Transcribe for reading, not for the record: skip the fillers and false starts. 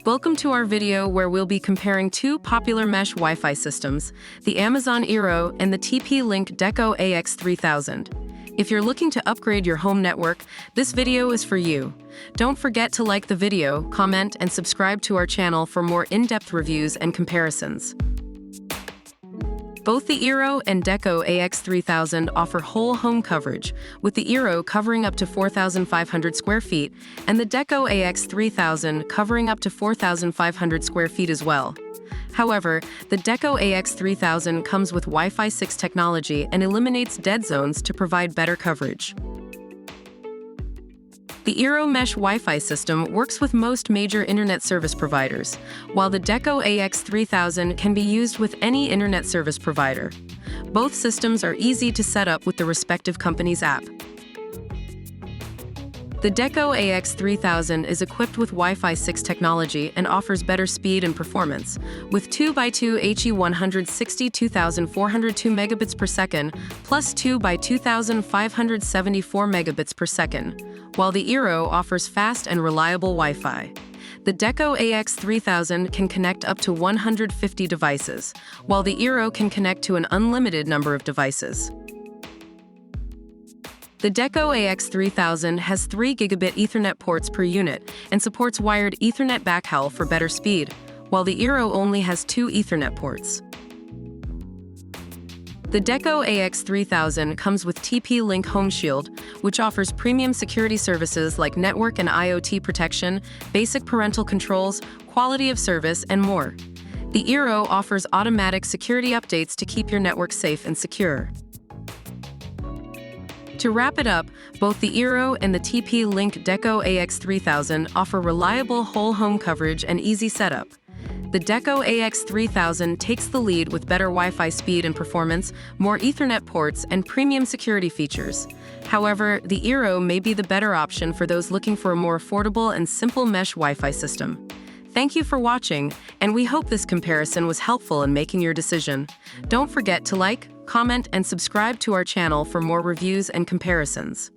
Welcome to our video where we'll be comparing two popular mesh Wi-Fi systems, the Amazon eero and the TP-Link Deco AX3000. If you're looking to upgrade your home network, this video is for you. Don't forget to like the video, comment, and subscribe to our channel for more in-depth reviews and comparisons. Both the eero and Deco AX3000 offer whole home coverage, with the eero covering up to 4,500 square feet and the Deco AX3000 covering up to 4,500 square feet as well. However, the Deco AX3000 comes with Wi-Fi 6 technology and eliminates dead zones to provide better coverage. The eero mesh Wi-Fi system works with most major internet service providers, while the Deco AX3000 can be used with any internet service provider. Both systems are easy to set up with the respective company's app. The Deco AX3000 is equipped with Wi-Fi 6 technology and offers better speed and performance, with 2x2 HE160 2402 megabits per second plus 2x 2574 megabits per second, while the eero offers fast and reliable Wi-Fi. The Deco AX3000 can connect up to 150 devices, while the eero can connect to an unlimited number of devices. The Deco AX3000 has 3 gigabit Ethernet ports per unit and supports wired Ethernet backhaul for better speed, while the eero only has 2 Ethernet ports. The Deco AX3000 comes with TP-Link Home Shield, which offers premium security services like network and IoT protection, basic parental controls, quality of service, and more. The eero offers automatic security updates to keep your network safe and secure. To wrap it up, both the eero and the TP-Link Deco AX3000 offer reliable whole home coverage and easy setup. The Deco AX3000 takes the lead with better Wi-Fi speed and performance, more Ethernet ports, and premium security features. However, the eero may be the better option for those looking for a more affordable and simple mesh Wi-Fi system. Thank you for watching, and we hope this comparison was helpful in making your decision. Don't forget to like, comment, and subscribe to our channel for more reviews and comparisons.